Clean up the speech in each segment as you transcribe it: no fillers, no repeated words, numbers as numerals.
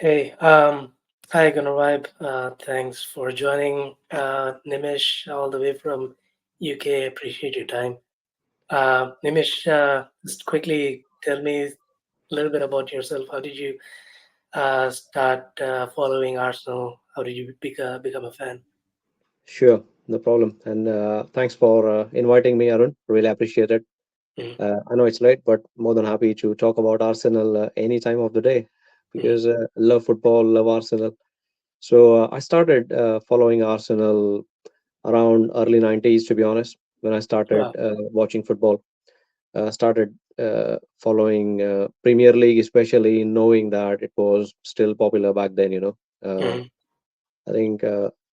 Hey, hi, Gunnar. Thanks for joining. Nimish, all the way from UK. Appreciate your time. Nimish, just quickly tell me a little bit about yourself. How did you start following Arsenal? How did you become a fan? Sure, no problem. And thanks for inviting me, Arun. Really appreciate it. Mm, I know it's late, but more than happy to talk about Arsenal any time of the day mm, because love football, love Arsenal. So I started following Arsenal around early 90s, to be honest, when I started wow. watching football. Started following Premier League, especially knowing that it was still popular back then. Uh, Mm, I think,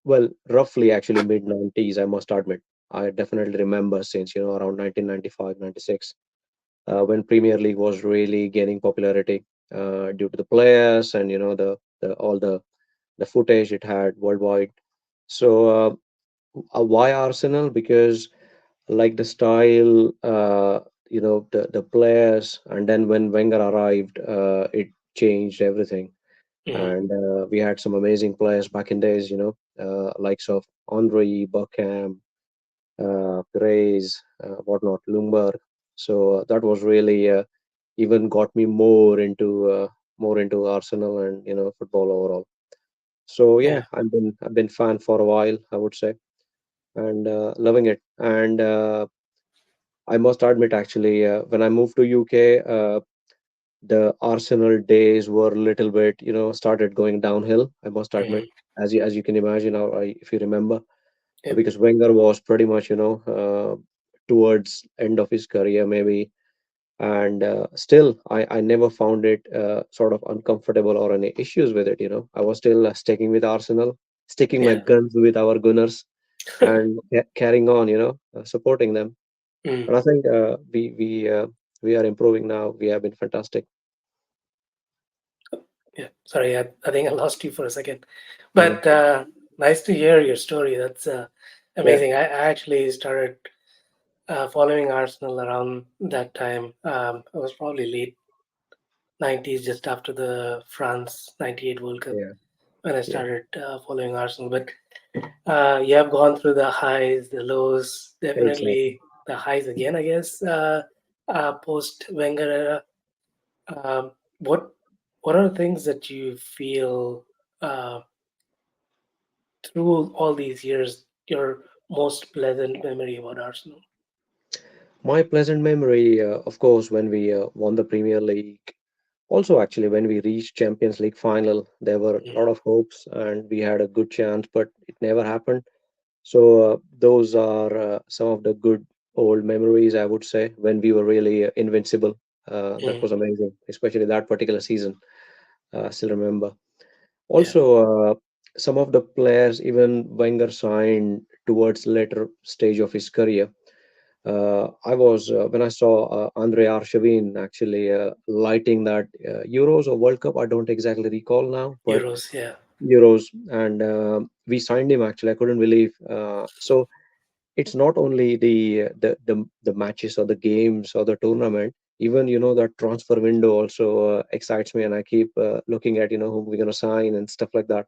well, roughly actually mid 90s, I must admit. I definitely remember since, around 1995, 96, when Premier League was really gaining popularity due to the players and, the all the footage it had worldwide. So, why Arsenal? Because like the style, the players, and then when Wenger arrived, it changed everything. mm, And we had some amazing players back in days, likes of Henry, Buckham, Perez, whatnot, Lumberg. So that was really even got me more into Arsenal and football overall. So yeah. yeah, I've been fan for a while, I would say, and loving it. And I must admit, actually, when I moved to UK, the Arsenal days were a little bit, started going downhill. I must admit, Mm, as you can imagine, or if you remember, yep. because Wenger was pretty much, towards end of his career maybe, and still, I never found it sort of uncomfortable or any issues with it. I was still sticking with Arsenal, sticking my Yeah. guns with our Gunners, and carrying on, supporting them. Mm, And I think we are improving now. We have been fantastic. yeah. Sorry, I think I lost you for a second. Mm. But nice to hear your story. That's Yeah, amazing. I actually started following Arsenal around that time. It was probably late 90s, just after the France 98 World Cup, yeah, when I yeah. started following Arsenal. But you have gone through the highs, the lows, Exactly. definitely the highs again, I guess, post Wenger era. Um, what, what are the things that you feel uh, through all these years, your most pleasant memory about Arsenal? My pleasant memory, of course, when we won the Premier League. Also, actually, when we reached Champions League final, there were a lot Mm, of hopes and we had a good chance, but it never happened. So those are some of the good old memories, I would say, when we were really invincible. That mm, was amazing, especially that particular season. Still remember. yeah. Also, some of the players, even Wenger signed towards later stage of his career. I was when I saw Andre Arshavin actually lighting that Euros or World Cup. I don't exactly recall now, but Euros, yeah. Euros, and we signed him. Actually, I couldn't believe. So it's not only the matches or the games or the tournament. Even that transfer window also excites me, and I keep looking at who we're gonna sign and stuff like that.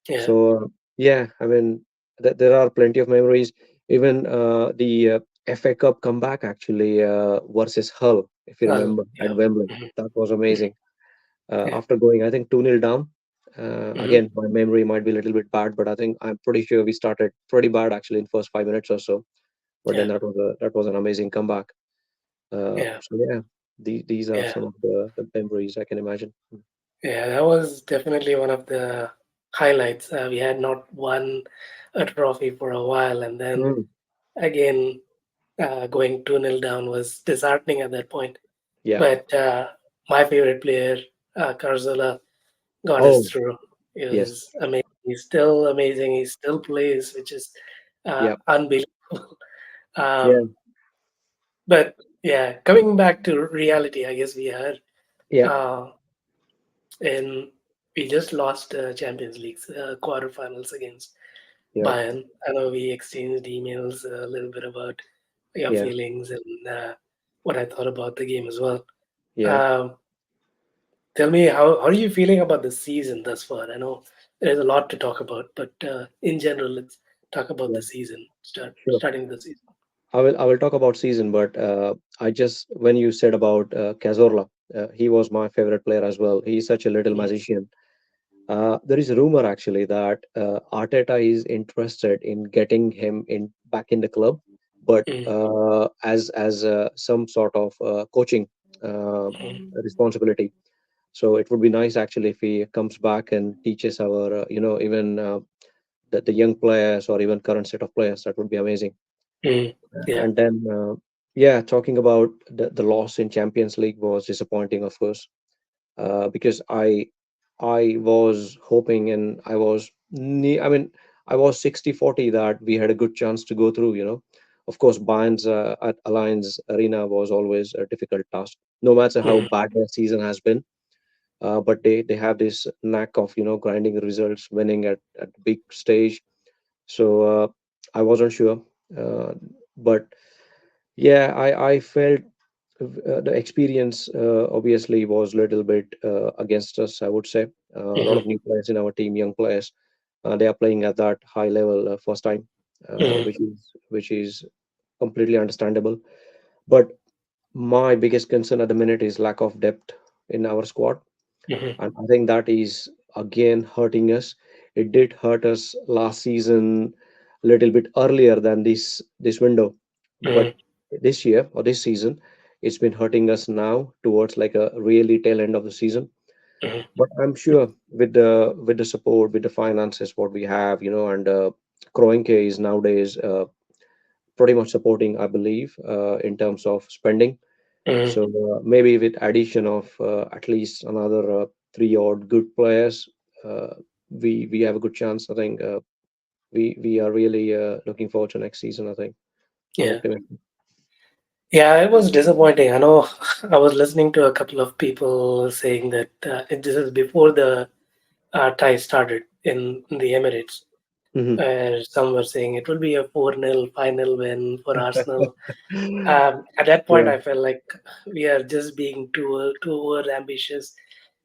Yeah. So yeah, I mean there are plenty of memories. Even the FA Cup comeback actually versus Hull, if you Well, remember, at yeah. Wembley, Mhm, that was mhm, amazing. yeah. After going, I think 2-0 down. Mhm, Again, my memory might be a little bit bad, but I think I'm pretty sure we started pretty bad actually in first 5 minutes or so. But then yeah. that was an amazing comeback. Yeah. So yeah, these are Yeah. some of the memories I can imagine. Yeah. That was definitely one of the highlights. We had not won a trophy for a while, and then Mm, again, going 2-0 down was disheartening at that point. yeah. But my favorite player, Carzola, got us Oh, through. It yes. was amazing. He's still amazing. He still plays, which is Yeah. unbelievable. Yeah. Um, but yeah, coming back to reality, I guess we are Yeah. uh, in. We just lost Champions League quarterfinals against Yeah. Bayern. I know we exchanged emails a little bit about your Yeah. feelings and what I thought about the game as well. Yeah. Um, Tell me how are you feeling about the season thus far? I know there's a lot to talk about, but in general, let's talk about Yeah, the season. sure. Starting the season. I will talk about season, but I just when you said about Cazorla, he was my favorite player as well. He's such a little Mm, magician. There is a rumor actually that Arteta is interested in getting him in back in the club, but mm, as some sort of coaching uh, mm, responsibility. So it would be nice actually if he comes back and teaches our even the young players or even current set of players. That would be amazing. mm. Yeah. And then yeah, talking about the loss in Champions League was disappointing, of course, because I was hoping and I mean, I was 60-40 that we had a good chance to go through, you know. Of course, Bayern's at Alliance Arena was always a difficult task, no matter how Mm, bad their season has been. But they have this knack of, grinding results, winning at big stage. So I wasn't sure. Uh, but yeah, I felt the experience obviously was a little bit against us, I would say. A lot mhm, of new players in our team, young players, they are playing at that high level first time, mhm, which is completely understandable. But my biggest concern at the minute is lack of depth in our squad, mhm, and I think that is again hurting us. It did hurt us last season a little bit earlier than this window, but mhm, this year or this season, it's been hurting us now towards like a really tail end of the season. mhm. But I'm sure with the support, with the finances, what we have, and Kroenke is nowadays pretty much supporting, I believe, in terms of spending. Mhm. So maybe with addition of at least another three odd good players, uh, we have a good chance. I think we are really looking forward to next season. I think I'm Yeah. optimistic. Yeah, it was disappointing. I know I was listening to a couple of people saying that this is before the tie started in the Emirates, Hmm. where some were saying it will be a 4-0 final win for Arsenal. At that point, Yeah, I felt like we are just being too over ambitious.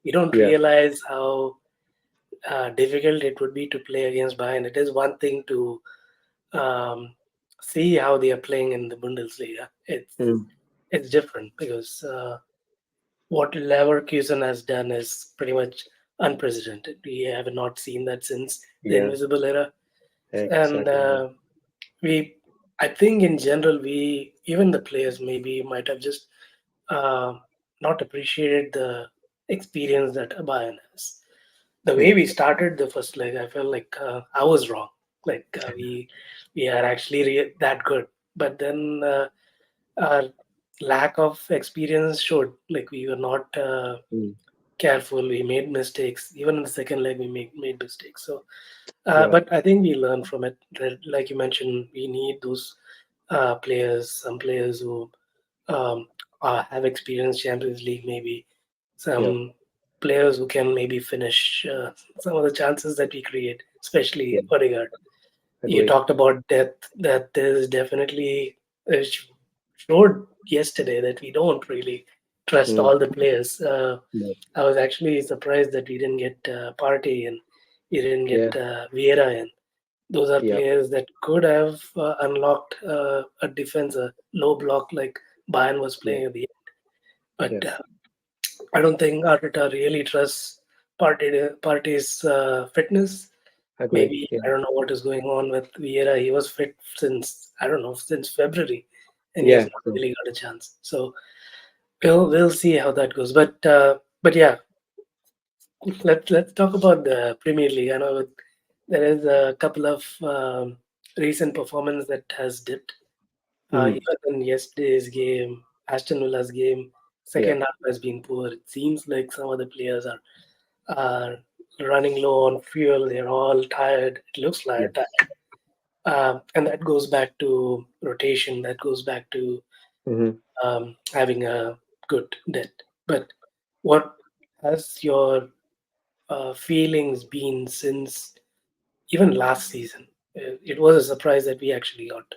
We don't yeah, realize how difficult it would be to play against Bayern. It is one thing to um, see how they are playing in the Bundesliga. mm, It's different because what Leverkusen has done is pretty much unprecedented. We have not seen that since the yeah, Invisible Era, and exactly. we, I think in general, we even the players maybe might have just uh, not appreciated the experience that Bayern has. The Mm, way we started the first leg, I felt like I was wrong. Like we are actually that good, but then our lack of experience showed. Like we were not mm, careful. We made mistakes. Even in the second leg, we made mistakes. So, yeah, but I think we learn from it. Like you mentioned, we need those players, some players who um, have experienced Champions League, maybe yeah, some players who can maybe finish some of the chances that we create, yeah. especially Odegaard. You Agree. talked about depth. That there's definitely showed yesterday that we don't really trust Mm, all the players. no, I was actually surprised that we didn't get Partey and we didn't get yeah, Vieira in. Those are yeah, players that could have unlocked a defense, a low block like Bayern was yeah, playing at the end. But yeah. I don't think Arteta really trusts Partey's fitness. Agree. Maybe Yeah, I don't know what is going on with Vieira. He was fit since I don't know since February, and he has yeah, not true. really got a chance. So we'll see how that goes. But yeah, let's talk about the Premier League. I know there is a couple of recent performance that has dipped. Mm, Even in yesterday's game, Aston Villa's game, yeah, second half has been poor. It seems like some of the players are running low on fuel. They're all tired. It looks yeah. like that. And that goes back to rotation. That goes back to Hmm. having a good depth. But what has your feelings been since even last season? It was a surprise that we actually got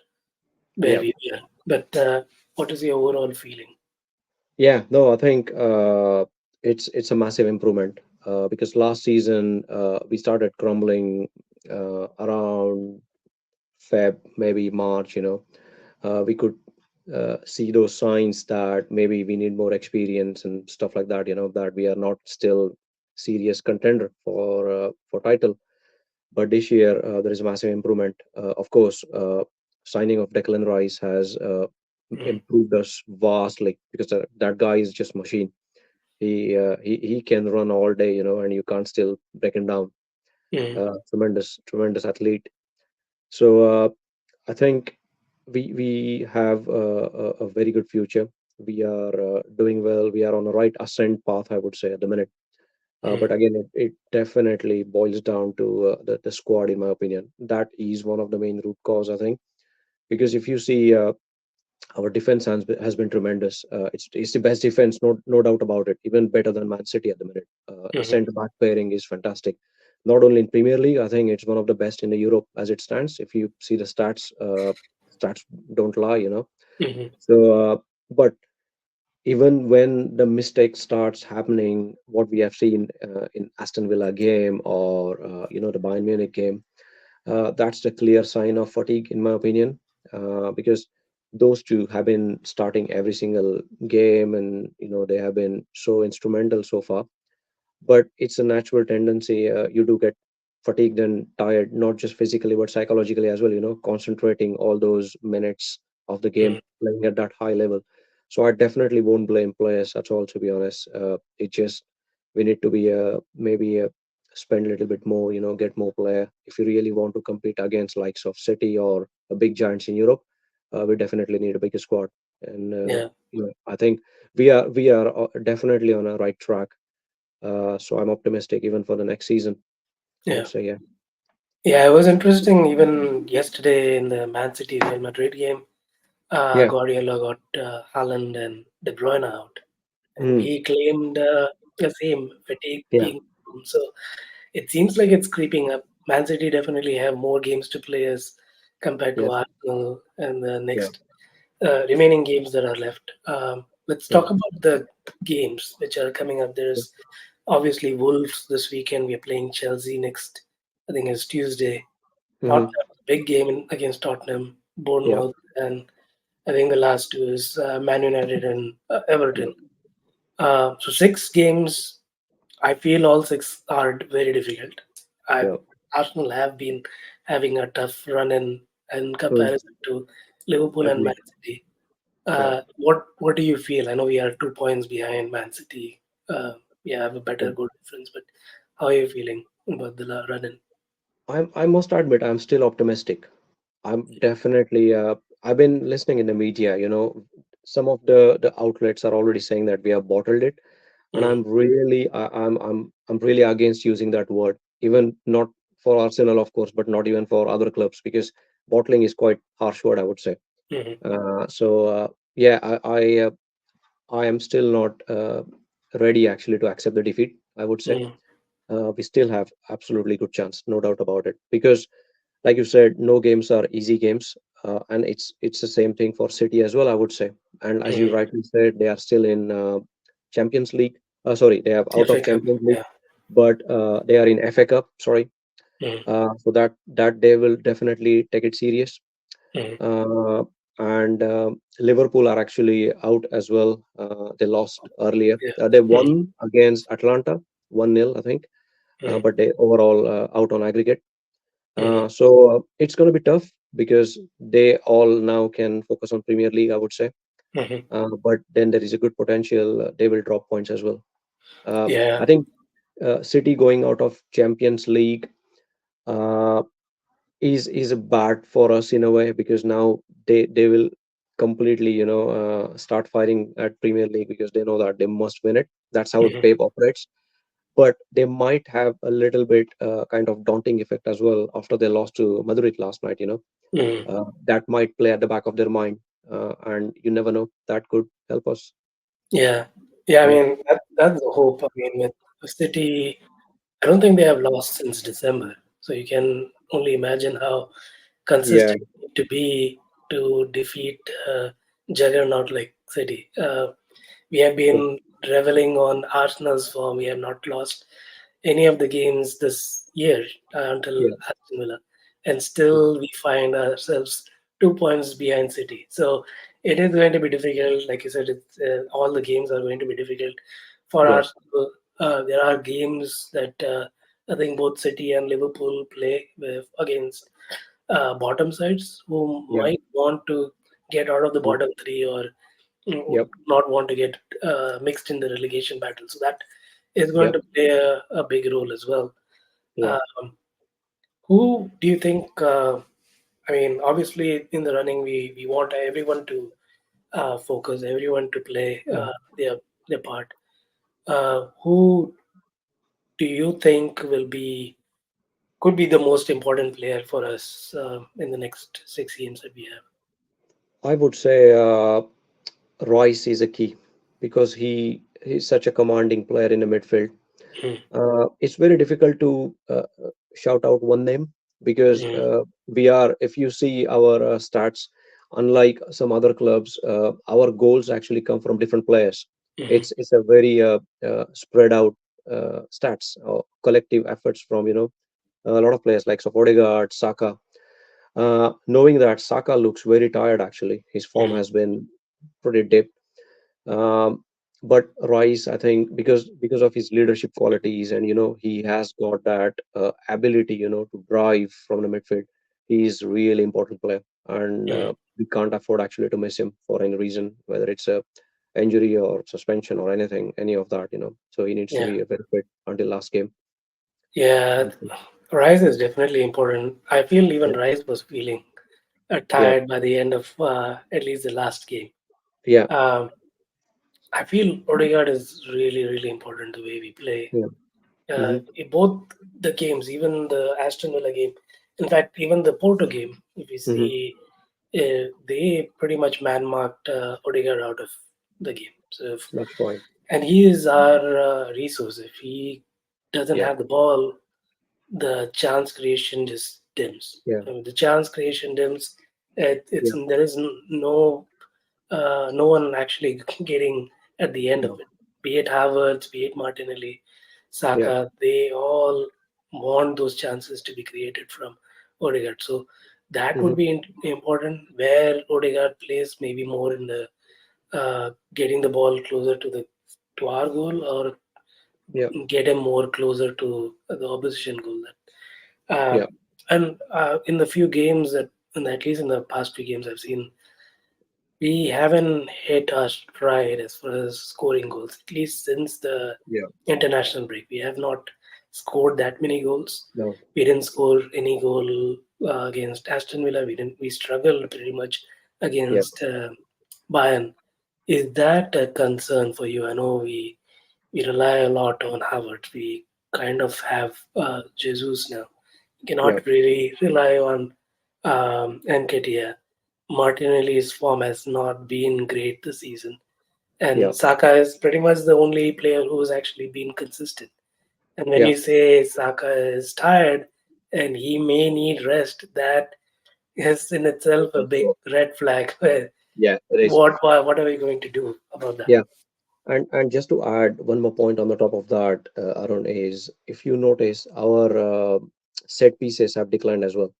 where Yeah. we were. But what is your overall feeling? Yeah, no, I think it's a massive improvement because last season we started crumbling around Feb, maybe March. We could see those signs that maybe we need more experience and stuff like that. That we are not still serious contender for title. But this year there is a massive improvement. Of course, signing of Declan Rice has Mm, improved us vastly because that guy is just machine. He can run all day, and you can't still break him down. mm, Tremendous athlete. So I think we have a very good future. We are doing well. We are on the right ascent path, I would say, at the minute. mm, But again, it definitely boils down to the squad, in my opinion. That is one of the main root cause, I think, because if you see our defense has been tremendous. It's the best defense, no doubt about it. Even better than Man City at the minute. The mhm, centre back pairing is fantastic. Not only in Premier League, I think it's one of the best in the Europe as it stands. If you see the stats, stats don't lie. mhm, So, but even when the mistake starts happening, what we have seen in Aston Villa game or the Bayern Munich game, that's the clear sign of fatigue, in my opinion, because those two have been starting every single game, and they have been so instrumental so far. But it's a natural tendency. You do get fatigued and tired, not just physically but psychologically as well. Concentrating all those minutes of the mm, game, playing at that high level. So I definitely won't blame players at all. To be honest, it just we need to be maybe spend a little bit more. Get more player if you really want to compete against likes of City or big giants in Europe. We definitely need a bigger squad, and yeah, I think we are definitely on a right track. So I'm optimistic even for the next season. I yeah. would say, yeah. Yeah, it was interesting even yesterday in the Man City Real Madrid game. Yeah. Guardiola got Haaland and De Bruyne out, and Mm. he claimed the same fatigue Yeah. being. So it seems like it's creeping up. Man City definitely have more games to play as compared to Yes. Arsenal and the Yeah. next remaining games that are left. Let's Yeah. talk about the games which are coming up. Yeah. There's obviously Wolves this weekend. We're playing Chelsea next. I think it's Tuesday. Hmm. Tottenham, big game against Tottenham, Yeah. Bournemouth, and I think the last two is Man United and Yeah. Everton. So 6 games. I feel all 6 are very difficult. I Yeah. Arsenal have been having a tough run in Mm. comparison to Liverpool and Man Agree. City. Yeah. What do you feel? I know we are 2 points behind Man City. We have a Yeah. better goal difference, but how are you feeling about the run in? I must admit I'm still optimistic. I'm definitely I've been listening in the media, some of the outlets are already saying that we have bottled it, and Mm, I'm really against using that word, even not for Arsenal, of course, but not even for other clubs, because bottling is quite harsh word, I would say. mhm, So yeah, I am still not ready actually to accept the defeat. I would say mm, we still have absolutely good chance, no doubt about it. Because, like you said, no games are easy games, and it's the same thing for City as well. I would say, and as you mhm. rightly said, they are still in Champions League. Sorry, they have out FA of Cup, Champions League, yeah. but they are in FA Cup. Sorry, Mm, so that they will definitely take it serious. mm, Uh, and Liverpool are actually out as well. They lost earlier. yeah. They Mm, won against Atlanta 1-0, I think, mm, but they overall out on aggregate. mm, So it's going to be tough because they all now can focus on Premier League, I would say. mhm. But then there is a good potential they will drop points as well. I Yeah. think City going out of Champions League uh, is bad for us in a way, because now they will completely start fighting at Premier League because they know that they must win it. That's how Mhm, Pep operates. But they might have a little bit kind of daunting effect as well after they lost to Madrid last night. mm. That might play at the back of their mind, and you never know, that could help us. Yeah. Yeah, I Yeah. mean, that's the hope. I mean, with City, I don't think they have lost since December. So you can only imagine how Yeah. consistent you need to be to defeat juggernaut like City. We have Yeah. been reveling on Arsenal's form. We have not lost any of the games this year until Yeah. Aston Villa, and still we find ourselves 2 points behind City. So it is going to be difficult. Like you said, all the games are going to be difficult for Yeah. Arsenal. There are games that I think both City and Liverpool play with against bottom sides who Yeah. might want to get out of the Mm. bottom three or would Yep. not want to get mixed in the relegation battle. So that is going Yep. to play a big role as well. Yeah. Um, who do you think? I mean, obviously, in the running, we want everyone to focus, everyone to play Yeah. their part. Who do you think will be could be the most important player for us in the next 6 games that we have? I would say Royce is a key because he's such a commanding player in the midfield. Mm, It's very difficult to shout out one name because mm, we are, if you see our stats, unlike some other clubs, our goals actually come from different players. mm, It's a very spread out stats or collective efforts from a lot of players like Odegaard, Saka. Knowing that Saka looks very tired, actually, his form mm, has been pretty dipped. Um, but Rice, I think, because of his leadership qualities, and he has got that ability, to drive from the midfield. He's really important player, and mm. we can't afford actually to miss him for any reason, whether it's a injury or suspension or anything, any of that. So he needs to Yeah, be very fit until last game. yeah. Rice is definitely important. I feel even Yeah, Rice was feeling yeah, tired by the end of at least the last game. yeah, Um, I feel Odegaard is really, really important the way we play. yeah. Hmm. In both the games, even the Aston Villa game, in fact, even the Porto game, if you Hmm. see, they pretty much man marked Odegaard out of the game. So, That's right. and he is our resource. If he doesn't Yeah, have the ball, the chance creation just dims. yeah, I mean, the chance creation dims. yeah. There is no one actually getting at the end of No, it. Be it Havertz, be it Martinelli, yeah. Saka, they all want those chances to be created from Odegaard. So that Hmm. would be important. Where Odegaard plays maybe more in the getting the ball closer to our goal or Yeah, get him more closer to the opposition goal. yeah, And in the few games that, and at least in the past few games I've seen, we haven't hit our stride as far as scoring goals. At least since the yeah. international break, we have not scored that many goals. No, We didn't score any goal against Aston Villa. We didn't. We struggled pretty much yeah. against Bayern. Is that a concern for you? I know we rely a lot on Havertz. We kind of have Jesus now. Yeah, Cannot really rely on Nketiah. Martinelli's form has not been great this season, yeah, and Saka is pretty much the only player who's actually been consistent. And when yeah. you say Saka is tired and he may need rest, that is in itself a big red flag. Where Yeah, it is. what are we going to do about that? Yeah, and just to add one more point on the top of that, Arun, is if you notice our set pieces have declined as well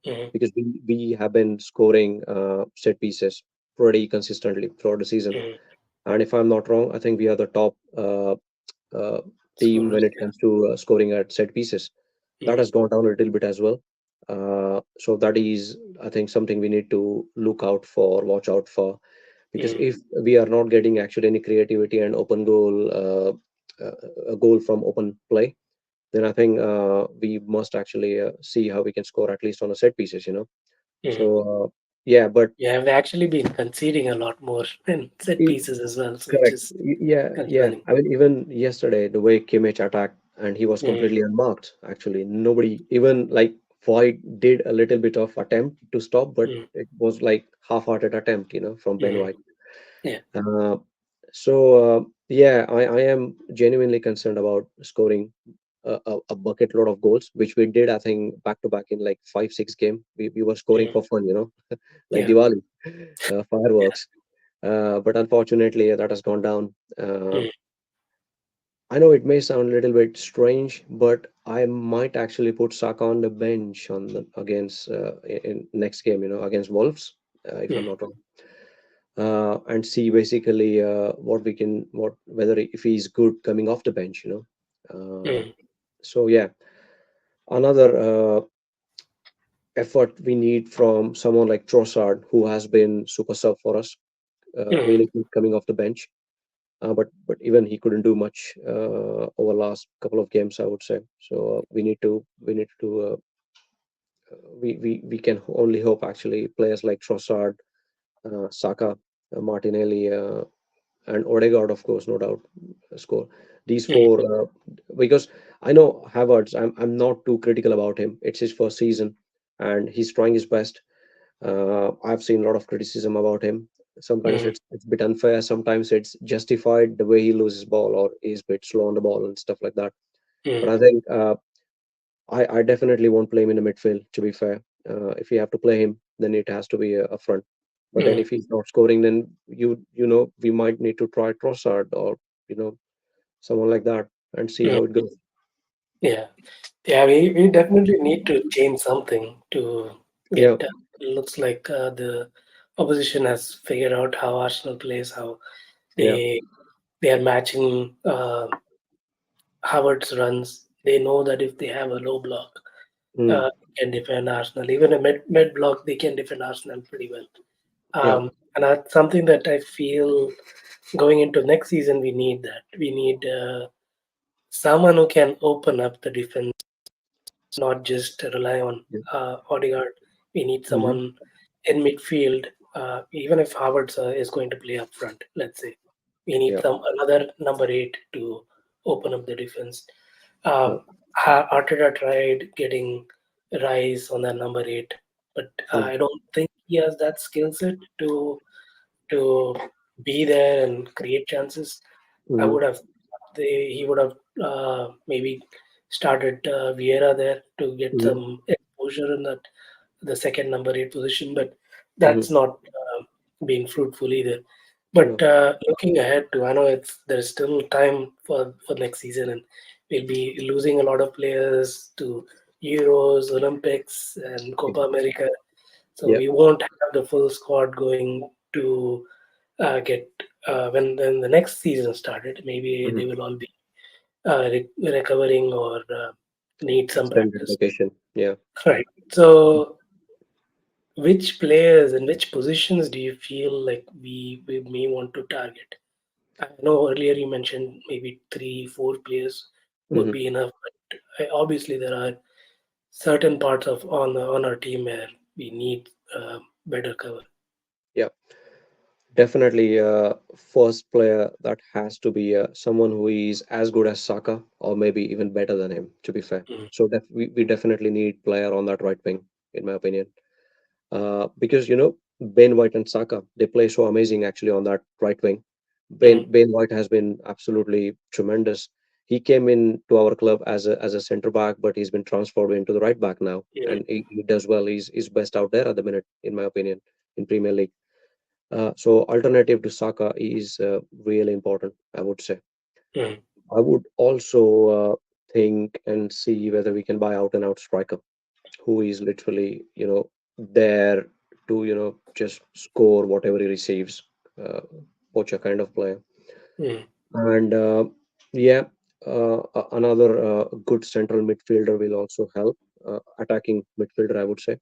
Hmm. because we have been scoring set pieces pretty consistently throughout the season. Hmm. And if I'm not wrong, I think we are the top uh, team when Scorers, it comes to scoring at set pieces. yeah. That has gone down a little bit as well. So that is, I think, something we need to look out for, watch out for, because Mm, if we are not getting actually any creativity and open goal, a goal from open play, then I think we must actually see how we can score at least on a set pieces. So mm. yeah, but Yeah, I've actually been conceding a lot more in set it, pieces as well, so which correct. is Yeah, yeah. concerning. I mean, even yesterday, the way Kimmich attacked and he was Mm, completely unmarked. Actually, nobody even like Void did a little bit of attempt to stop, but mm, it was like half-hearted attempt, from Ben mm. White. Yeah, Uh, so yeah, I am genuinely concerned about scoring a bucket load of goals, which we did, I think, back to back in like 5-6 game. We were scoring mm, for fun, like yeah, Diwali, yeah. fireworks. But unfortunately, that has gone down. Mm. I know it may sound a little bit strange, but I might actually put Saka on the bench on the against in next game, against Wolves, if I'm Mm, not wrong, and see basically what we can, what whether if he's good coming off the bench. mm, So yeah, another effort we need from someone like Trossard, who has been super sub for us, mm, really good coming off the bench. But even he couldn't do much over last couple of games, I would say. So we can only hope actually players like Trossard, Saka, Martinelli, and Odegaard, of course, no doubt, score these mm, four. Because I know Havertz, I'm not too critical about him. It's his first season, and he's trying his best. I've seen a lot of criticism about him. Sometimes mm, it's a bit unfair. Sometimes it's justified the way he loses ball or is a bit slow on the ball and stuff like that. But mm, I think I definitely won't play him in the midfield. To be fair, if you have to play him, then it has to be a front. But then mm, if he's not scoring, then we might need to try Trossard or you know someone like that and see mm. how it goes. Yeah, yeah, we definitely need to change something to get. Yeah, Looks like the opposition has figured out how Arsenal plays, how yeah, they they are matching Havertz runs. They know that if they have a low block, mm, they can defend Arsenal. Even a mid block, they can defend Arsenal pretty well. yeah, And that's something that I feel going into next season, we need that. We need someone who can open up the defense, not just rely on yeah. Odegaard. We need Hmm. someone in midfield, even if Havertz is going to play up front, let's say. We need Yeah, another number eight to open up the defense. yeah, Arteta tried getting Rice on that number eight, but mm, I don't think he has that skill set to be there and create chances. I hmm, would have he would have maybe started Vieira there to get hmm, some exposure in that the second number eight position, but hmm, that's not been fruitful either. yeah, But looking ahead to, I know there's still time for next season, and we'll be losing a lot of players to Euros, Olympics, and Copa America. So yeah, we won't have the full squad going to get when the next season started. Maybe hmm. they will all be recovering or need some Extended practice. vacation. Yeah. Right. So which players and which positions do you feel like we may want to target? I know earlier you mentioned maybe three, four players would Hmm. be enough, but obviously there are certain parts of on our team where we need better cover. Yeah. Definitely, first player that has to be someone who is as good as Saka or maybe even better than him, to be fair. Mm, So we definitely need player on that right wing, in my opinion. Because Ben White and Saka, they play so amazing actually on that right wing. Ben mm, Ben White has been absolutely tremendous. He came in to our club as a centre back, but he's been transferred into the right back now, mm, and he does well. He's best out there at the minute, in my opinion, in Premier League. So alternative to Saka is really important, I would say. mm, I would also think and see whether we can buy out and out striker who is literally, there to, just score whatever he receives, uh, poacher kind of player. mm, And yeah, another good central midfielder will also help, attacking midfielder, I would say.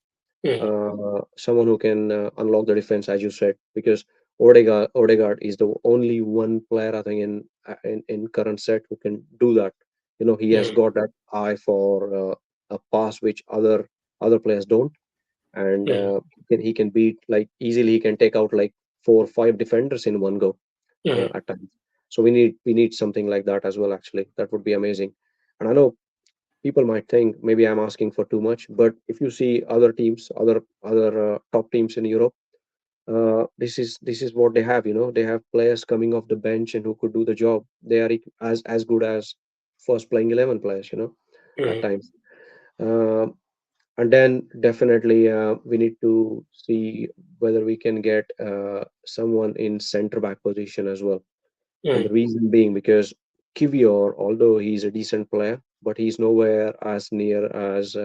mm, Someone who can unlock the defense, as you said, because Odegaard is the only one player I think in current set who can do that. He has mm, got that eye for a pass which other players don't, and mm, he can beat like easily. He can take out like 4 or 5 defenders in one go mm, at times. So we need something like that as well. Actually, that would be amazing. And I know people might think maybe I'm asking for too much, but if you see other teams, other top teams in Europe, this is what they have. They have players coming off the bench and who could do the job. They are as good as first playing 11 players. At mm, times. Um and then definitely we need to see whether we can get someone in center back position as well. And the mm, reason being because Kivior, although he's a decent player, but he's nowhere as near as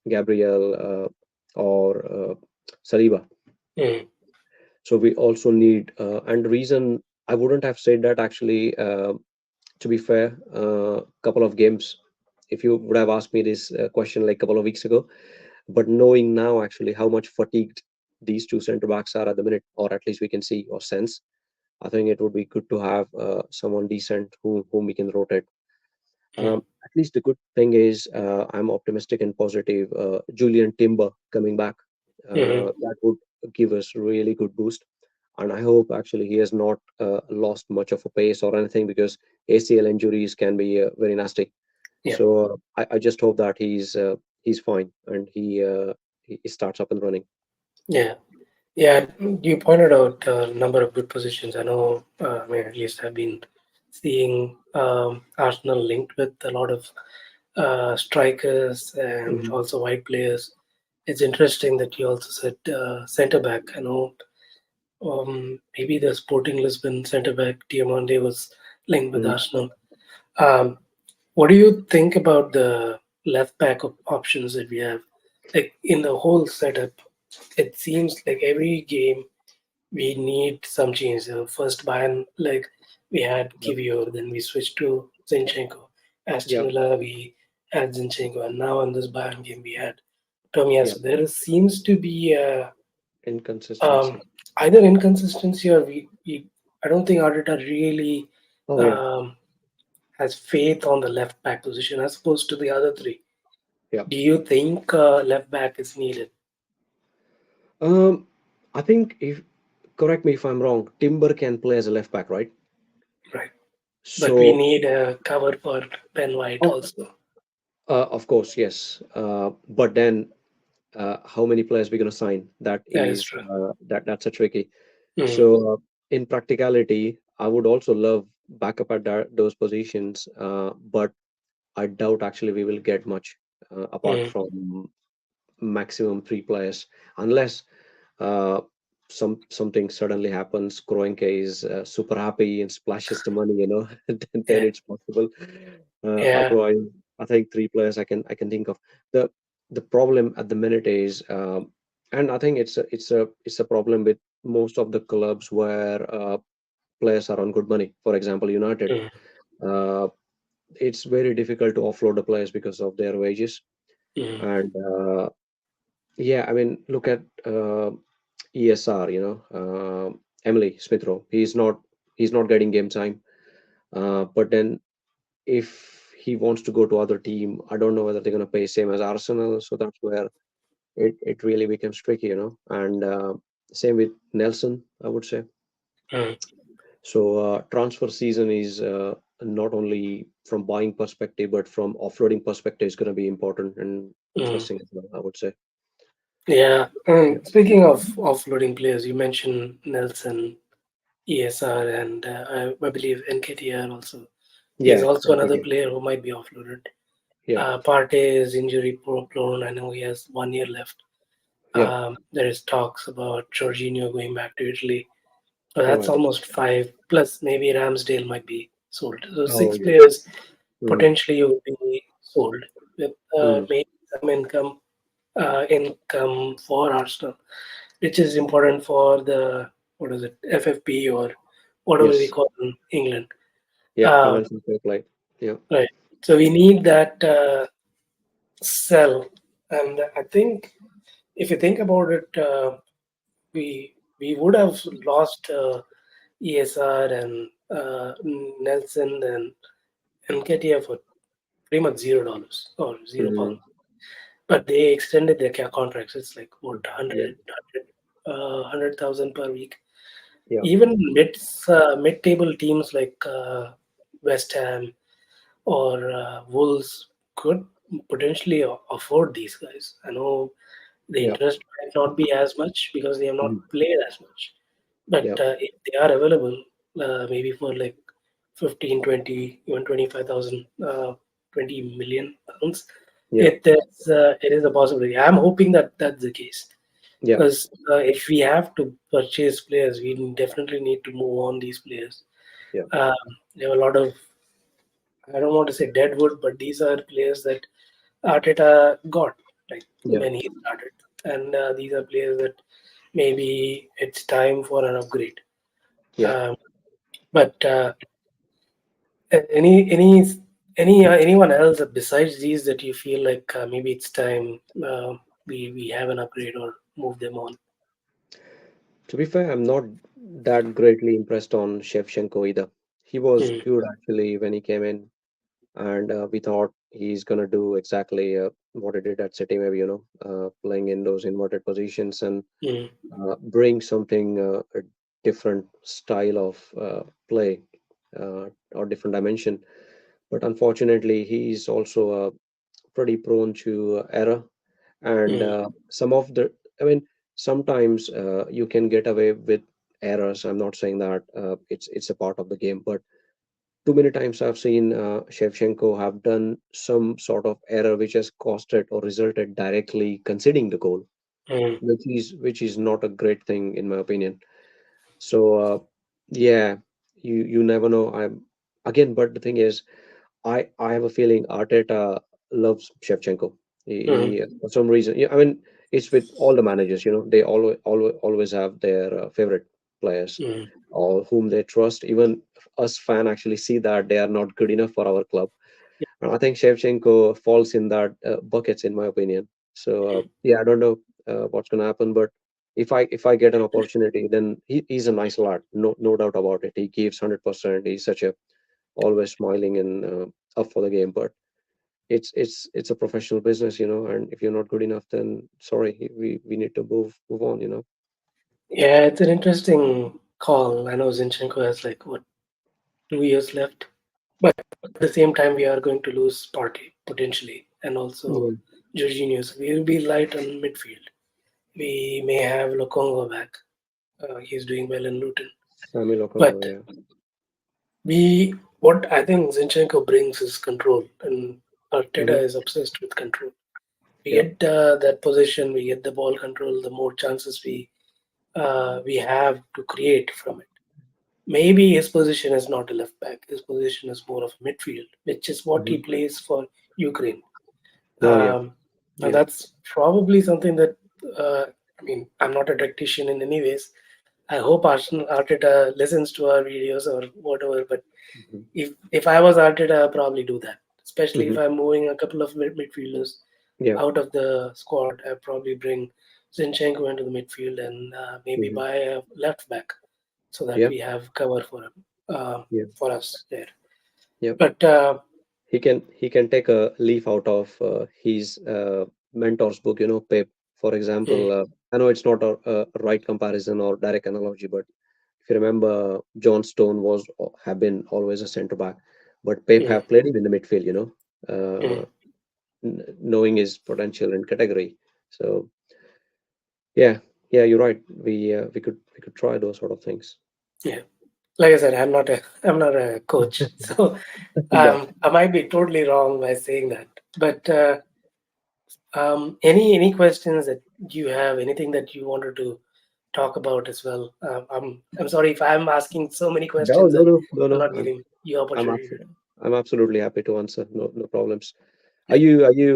Gabriel or Saliba. Mm, So we also need, and the reason I wouldn't have said that actually, to be fair, a couple of games, if you would have asked me this question like a couple of weeks ago, but knowing now actually how much fatigued these two centre backs are at the minute, or at least we can see or sense, I think it would be good to have someone decent whom we can rotate. mm, At least the good thing is I'm optimistic and positive. Julian Timber coming back, mhm. that would give us really good boost. And I hope actually he has not lost much of a pace or anything, because ACL injuries can be very nasty. Yeah, So I just hope that he's fine and he starts up and running. yeah, yeah. You pointed out a number of good positions. I know, I mean, at least I've been seeing Arsenal linked with a lot of strikers and Mhm. also wide players. It's interesting that you also said centre back. I know maybe the Sporting Lisbon centre back Diamande was linked with Mhm. Arsenal. Um, what do you think about the left back options that we have? Like in the whole setup, it seems like every game we need some change. First Bayern, like we had Yep. Kivior, then we switched to Zinchenko. Aston Yep. Villa, we had Zinchenko, and now in this Bayern game we had Yep. Tomiyasu. There seems to be um, Inconsistency. either inconsistency or I don't think Arteta really Oh yeah. um, has faith on the left back position as opposed to the other three. Yeah. Do you think left back is needed? Um, I think, if correct me if I'm wrong, Timber can play as a left back, right? Right. But we So, need a cover for Ben White oh, also. of course, yes. But then, how many players we're gonna sign? That That is is true. that's a tricky. Mm, So, in practicality, I would also love backup at those positions, but I doubt actually we will get much apart mm, from maximum three players, unless uh, something suddenly happens. Kroenke is super happy and splashes the money, then yeah, it's possible. yeah. Otherwise, I think three players I can think of. the The problem at the minute is, and I think it's a problem with most of the clubs where players are on good money. For example, United. Mm, Uh, it's very difficult to offload the players because of their wages. mm, And yeah, I mean, look at ESR, Emily Smith Rowe. He's not getting game time. But then if he wants to go to other team, I don't know whether they're gonna pay same as Arsenal. So that's where it really becomes tricky. And same with Nelson, I would say. mm, So transfer season is not only from buying perspective, but from offloading perspective is going to be important and mm. interesting as well, I would say. Yeah. Yeah. Speaking of offloading players, you mentioned Nelson, ESR, and I believe NKTR also. He's Yeah. also another Okay. player who might be offloaded. Yeah. Partey is injury prone. I know he has 1 year left. Yeah. There is talks about Jorginho going back to Italy. So All that's right. almost five. Plus, maybe Ramsdale might be sold. So Oh, six yeah. players Mm, potentially would be sold with mm, maybe some income for Arsenal, which is important for the what is it FFP or whatever we yes. call in England. Yeah. Um, Financial fair play. Yeah. right. So we need that sell, and I think if you think about it, we would have lost ESR and Nelson and NKTF for pretty much $0 or £0. Mm, But they extended their contracts. It's like what yeah. 100,000 per week. Yeah. Even mid-table teams like West Ham or Wolves could potentially afford these guys. I know the Yeah. interest might not be as much because they have not Mm, played as much. But yeah. if they are available, maybe for like 15, 20, even 25,000, 20 million pounds, Yeah. it is a possibility. I'm hoping that that's the case Yeah. because if we have to purchase players, we definitely need to move on these players. Yeah. Um, there are a lot of I don't want to say deadwood, but these are players that Arteta got like Yeah, when he started, and these are players that maybe it's time for an upgrade. yeah. Um, but any anyone else besides these that you feel like maybe it's time we have an upgrade or move them on? To be fair, I'm not that greatly impressed on Shevchenko either. He was Mm, good actually when he came in, and we thought he's gonna do exactly what he did at City, maybe playing in those inverted positions and mm, bring something a different style of play or different dimension. But unfortunately, he's also pretty prone to error, and mm, some of the, I mean, sometimes you can get away with errors. I'm not saying that it's a part of the game, but too many times I've seen Shevchenko have done some sort of error which has costed or resulted directly conceding the goal, mm, which is not a great thing in my opinion. So yeah, you never know. I'm again, but the thing is, I have a feeling Arteta loves Shevchenko. mm, For some reason, yeah, I mean, it's with all the managers. They always have their favorite players mm, or whom they trust. Even us fan actually see that they are not good enough for our club. And I think Shevchenko falls in that buckets, in my opinion. So yeah, I don't know what's gonna happen, but if I get an opportunity, then he's a nice lad, no doubt about it. He gives 100%. He's such a always smiling and up for the game. But it's a professional business, and if you're not good enough, then sorry, we need to move on. yeah, it's an interesting call. I know Zinchenko has like what 2 years left, but at the same time we are going to lose Partey potentially, and also Yeah. Jorginho. So we will be light on midfield. We may have Lokongo back. He's doing well in Luton. Samuel Okongo, But yeah. we, what I think Zinchenko brings is control, and Hmm. Arteta is obsessed with control. We Yeah. get that position, we get the ball control, the more chances we have to create from it. Maybe his position is not a left back. His position is more of a midfield, which is what he Hmm. plays for Ukraine. Oh yeah. Um, and Yeah. that's probably something that I mean, I'm not a tactician in any ways. I hope Arteta listens to our videos or whatever. But Hmm. if I was Arteta, I'd probably do that. Especially if Hmm. I'm moving a couple of midfielders Yeah. out of the squad, I'd probably bring Zinchenko into the midfield and maybe Hmm. buy a left back so that Yeah. we have cover for him Yeah. for us there. Yeah. But He can take a leaf out of his mentor's book, Pep, for example. mm, I know it's not a right comparison or direct analogy, but if you remember, John Stone have been always a center back, but Pep mm, have played him in the midfield, mm, knowing his potential and category. So yeah, yeah, you're right. We could try those sort of things. yeah, like I said, I'm not a coach, so Yeah. I might be totally wrong by saying that. But any questions that you have, anything that you wanted to talk about as well? I'm sorry if I'm asking so many No, questions no, and no, no, I'm no. not giving you I'm opportunity to. absolutely, I'm absolutely happy to answer. No, no problems. Are Yeah. you, are you,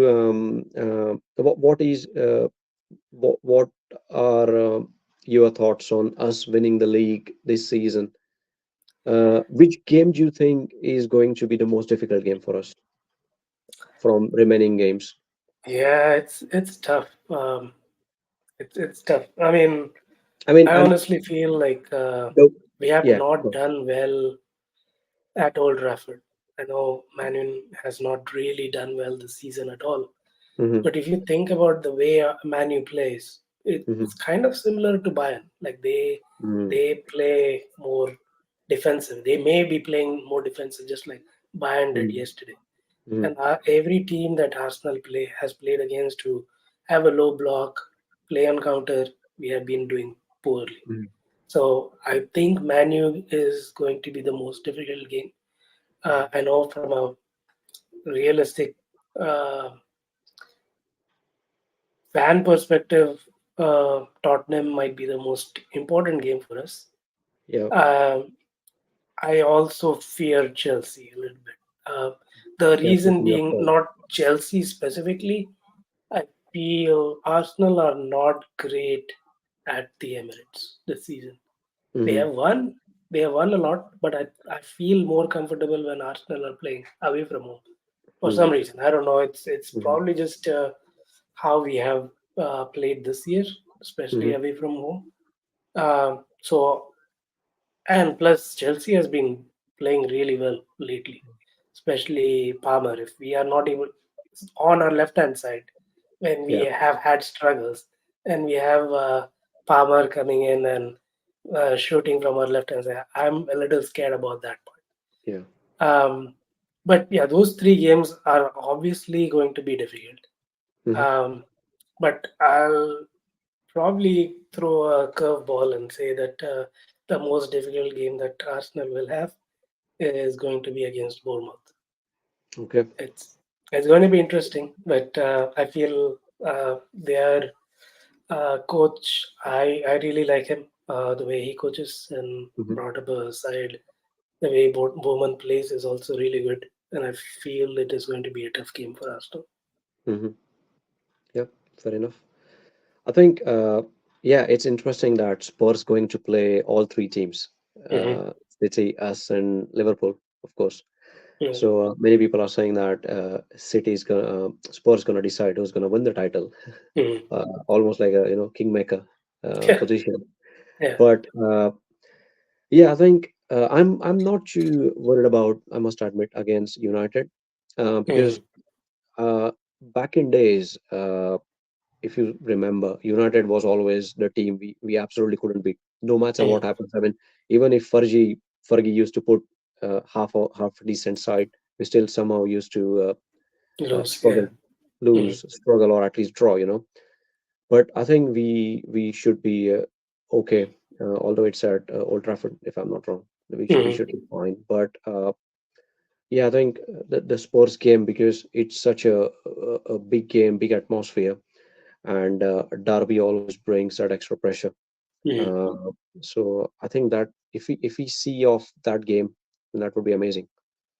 what are your thoughts on us winning the league this season? Which game do you think is going to be the most difficult game for us from remaining games? Yeah, it's tough. It's tough. I mean, I mean, I honestly feel like no, we have yeah, not no. done well at Old Trafford. I know Manu has not really done well this season at all. Mm-hmm, But if you think about the way Manu plays, mm-hmm, it's kind of similar to Bayern. Like mm-hmm, they play more defensive. They may be playing more defensive, just like Bayern did yesterday. mm-hmm, And every team that Arsenal has played against to have a low block, play on counter, we have been doing poorly. mm-hmm. So I think Manu is going to be the most difficult game. I know from a realistic uh, fan perspective, Tottenham might be the most important game for us. Yeah. Um, I also fear Chelsea a little bit. Uh, the Yeah, reason City, of being course. not Chelsea specifically. I feel Arsenal are not great at the Emirates this season. They Mm-hmm. have won, they have won a lot, but I feel more comfortable when Arsenal are playing away from home for some Mm-hmm. reason. I don't know. It's Mm-hmm. probably just how we have played this year, especially Mm-hmm. away from home. So and plus Chelsea has been playing really well lately, especially Palmer. If we are not able on our left hand side when we Yeah, have had struggles and we have Palmer coming in and shooting from our left hand side, I'm a little scared about that yeah. part. But yeah, those three games are obviously going to be difficult. Mm-hmm. Um, but I'll probably throw a curveball and say that the most difficult game that Arsenal will have is going to be against Bournemouth. Okay. It's going to be interesting, but I feel their coach, I really like him. The way he coaches and Mm-hmm. brought up a side, the way Bowman plays is also really good, and I feel it is going to be a tough game for Arsenal. Mm-hmm. Yeah, fair enough. I think, yeah, it's interesting that Spurs going to play all three teams, Hmm. City, us, and Liverpool, of course. Yeah. So many people are saying that City's gonna, Spurs gonna decide who's gonna win the title, Hmm. almost like a kingmaker Yeah. position. Yeah. But yeah, I think I'm not too worried about. I must admit against United, because Hmm. back in days. If you remember, United was always the team we absolutely couldn't beat, no matter what Hmm. happens. I mean, even if Fergie used to put half a decent side, we still somehow used to Lose. struggle, Yeah. Hmm. struggle, or at least draw. But I think we should be okay, although it's at Old Trafford, if I'm not wrong. We Hmm. should be fine. But yeah, I think the sports game, because it's such a big game, big atmosphere, and Derby always brings that extra pressure. Hmm. Uh, so I think that if we see off that game, then that would be amazing.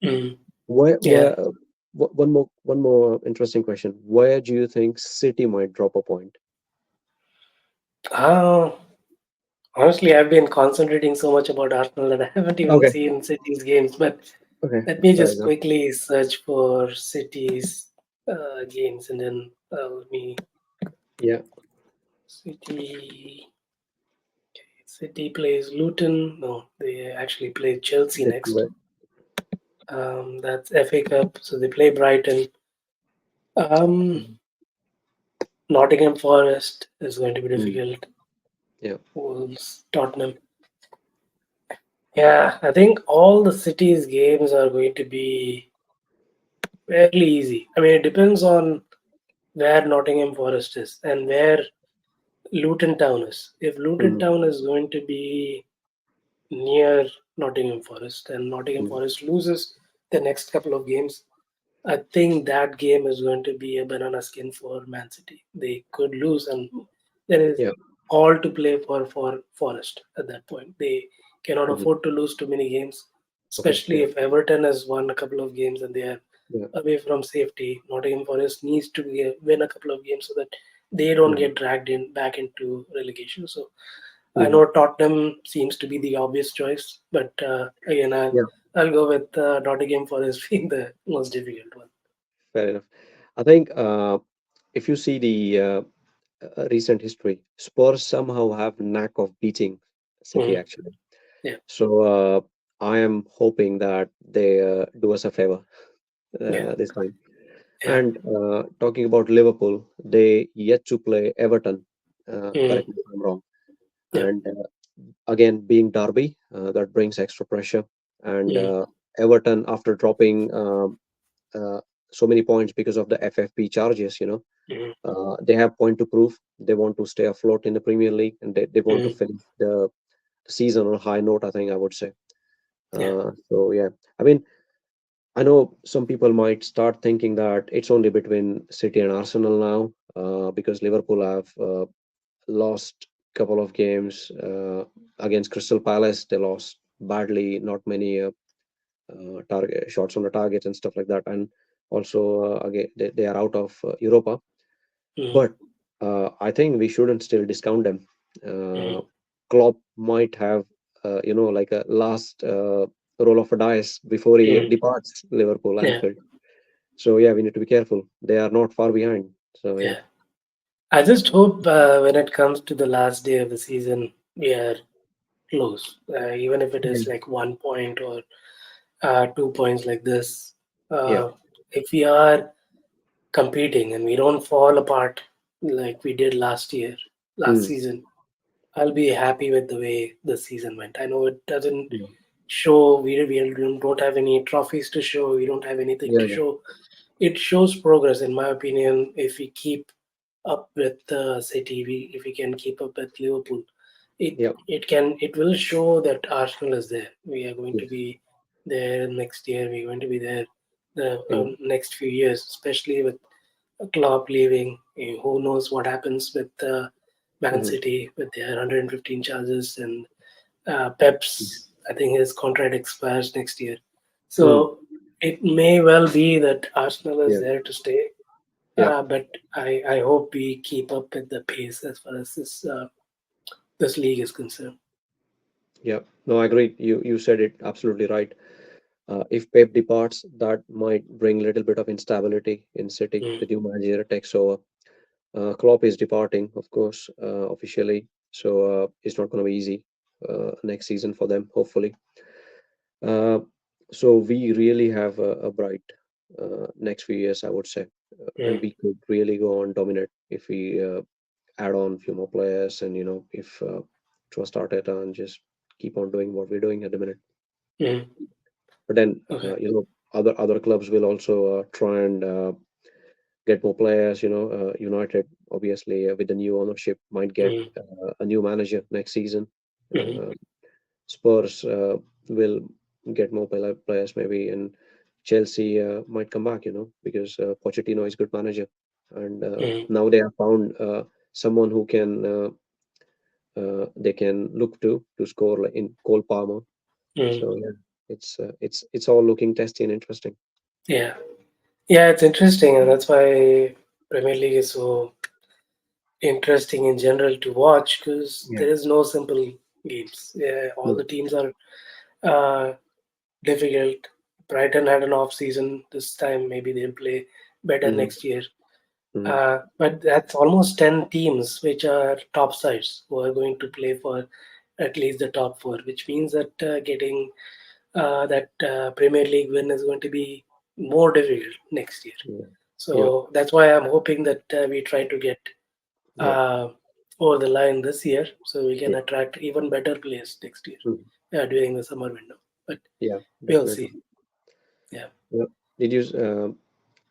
Hmm. Where Yeah. one more interesting question. Where do you think City might drop a point? Uh, Honestly, I've been concentrating so much about Arsenal that I haven't even Okay. seen City's games. But Okay. let me Fair just enough. quickly search for City's games and then let me. Yeah. City. City plays Luton. No, they actually play Chelsea That's next. where. That's FA Cup. So they play Brighton. Um, Mhm. Nottingham Forest is going to be Mm. difficult. Yeah. Wolves, Tottenham. Yeah, I think all the City's games are going to be fairly easy. I mean, it depends on where Nottingham Forest is and where Luton Town is. If Luton Mm. Town is going to be near Nottingham Forest and Nottingham Mm. Forest loses the next couple of games, I think that game is going to be a banana skin for Man City. They could lose, and there is Yeah. all to play for Forest at that point. They cannot Mhm. afford to lose too many games, Okay. especially Yeah. if Everton has won a couple of games and they are Yeah. away from safety. Nottingham Forest needs to win a couple of games so that they don't Mhm. get dragged in back into relegation. So I Mhm. know Tottenham seems to be the obvious choice, but again, Yeah. I'll go with Nottingham Forest being the most difficult one. Fair enough. I think if you see the recent history, Spurs somehow have knack of beating City Mhm. actually. Yeah, So I am hoping that they do us a favor yeah, this time. yeah. And talking about Liverpool, they yet to play Everton. Mhm. Correct me if I'm wrong. Yeah. And again, being Derby, that brings extra pressure. And Mhm. Everton, after dropping uh, so many points because of the FFP charges, Mhm. they have point to prove. They want to stay afloat in the Premier League, and they want to Mhm. finish the season on a high note, I think I would say. Yeah. So yeah, I mean, I know some people might start thinking that it's only between City and Arsenal now, because Liverpool have lost couple of games against Crystal Palace. They lost badly, not many target shots on the targets and stuff like that. And also, again, they are out of Europa. Mm, But I think we shouldn't still discount them. mm, Klopp might have, like a last roll of a dice before he mm. departs Liverpool Yeah, Anfield. So yeah, we need to be careful. They are not far behind. So yeah. yeah. I just hope when it comes to the last day of the season, we are close, even if it Yeah. is like 1 point or 2 points like this. Yeah. Uh, if we are competing and we don't fall apart like we did last Mm. season, I'll be happy with the way the season went. I know it doesn't Yeah. show, we don't have any trophies to show, we don't have anything Yeah. to Yeah. show. It shows progress, in my opinion, if we keep up with City, if we can keep up with Liverpool. Yeah. It will show that Arsenal is there. We are going to Yes. be there next year. We're going to be there the Mm. next few years, especially with Klopp leaving. Who knows what happens with Man Hmm. City with their 115 charges and Pep's. I think his contract expires next year, Mm. so it may well be that Arsenal is Yeah. there to stay. Yeah. But I hope we keep up with the pace as far as this league is concerned. Yeah. No, I agree. You said it absolutely right. If Pep departs, that might bring a little bit of instability in City. Mm, The new manager takes over. Klopp is departing, of course, officially, so it's not going to be easy next season for them, hopefully. Uh, so we really have a bright next few years, I would say, and mm, we could really go on dominate if we add on a few more players, and if trust Arteta and just keep on doing what we're doing at the minute. mm. But then, Okay. other clubs will also try and get more players. United, obviously, with the new ownership, might get Mm, a new manager next season. mhm, Uh, Spurs will get more players maybe, and Chelsea might come back. Because Pochettino is good manager, and mm, now they have found someone who can they can look to score, like in Cole Palmer. mm. So yeah, it's all looking testy and interesting. Yeah, yeah, it's interesting, and that's why Premier League is so interesting in general to watch because Yeah. there is no simple games. Yeah, all No. the teams are uh, difficult. Brighton had an off season this time. Maybe they'll play better Hmm. next year. Hmm. But that's almost 10 teams which are top sides who are going to play for at least the top four, which means that getting that Premier League win is going to be more difficult next year. Yeah. Yeah. So that's why I'm hoping that we try to get Yeah. uh, over the line this year so we can Yeah. attract even better players next year Mhm. during the summer window. But Yeah, we'll definitely. see. Yeah. Yeah. Did you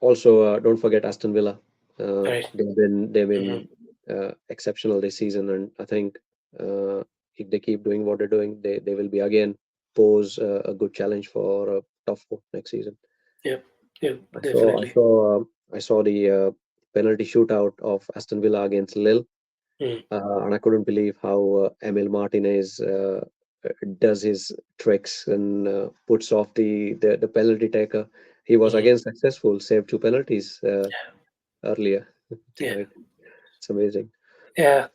also don't forget Aston Villa? All right. They've been Mhm. exceptional this season, and I think uh, if they keep doing what they're doing, they will be again pose a good challenge for a tough four next season. Yep. Yep. I saw I Definitely. saw I saw the penalty shootout of Aston Villa against Lille, Mm, and I couldn't believe how Emil Martinez does his tricks and puts off the penalty taker. He was mm. again successful, saved two penalties earlier Yeah. tonight. It's amazing. Yeah.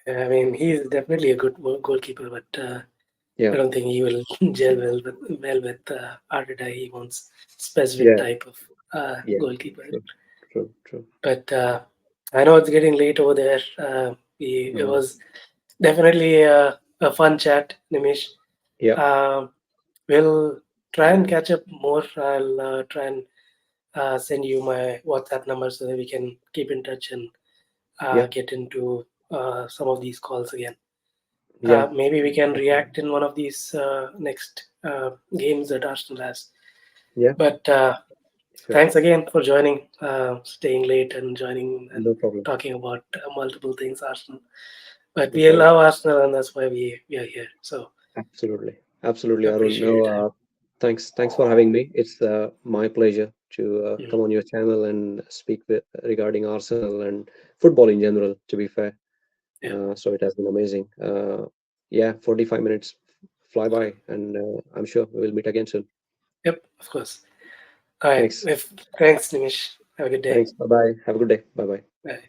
I mean, he's definitely a good goalkeeper, but I Yeah, don't think he will gel well with Arteta. He wants specific yeah, type of yeah. goalkeeper. True, true, true. But I know it's getting late over there. It No, was definitely a fun chat, Nimish. yeah, Uh, we'll try and catch up more. I'll try and send you my WhatsApp number so that we can keep in touch and yeah, get into some of these calls again. yeah, Maybe we can definitely. react in one of these next games that Arsenal has. Yeah, But sure. thanks again for joining, staying late and joining and No problem. talking about multiple things Arsenal. But No we problem. love Arsenal and that's why we are here. So Absolutely. Absolutely, Arun. appreciate No, your time. thanks for having me. It's my pleasure to Mm, come on your channel and speak regarding Arsenal and football in general, to be fair. yeah, So it has been amazing. Yeah, 45 minutes fly by, and I'm sure we will meet again soon. Yep, of course. All right. Thanks. Thanks, Nimish. Have a good day. Thanks. Bye bye. Have a good day. Bye bye. Bye.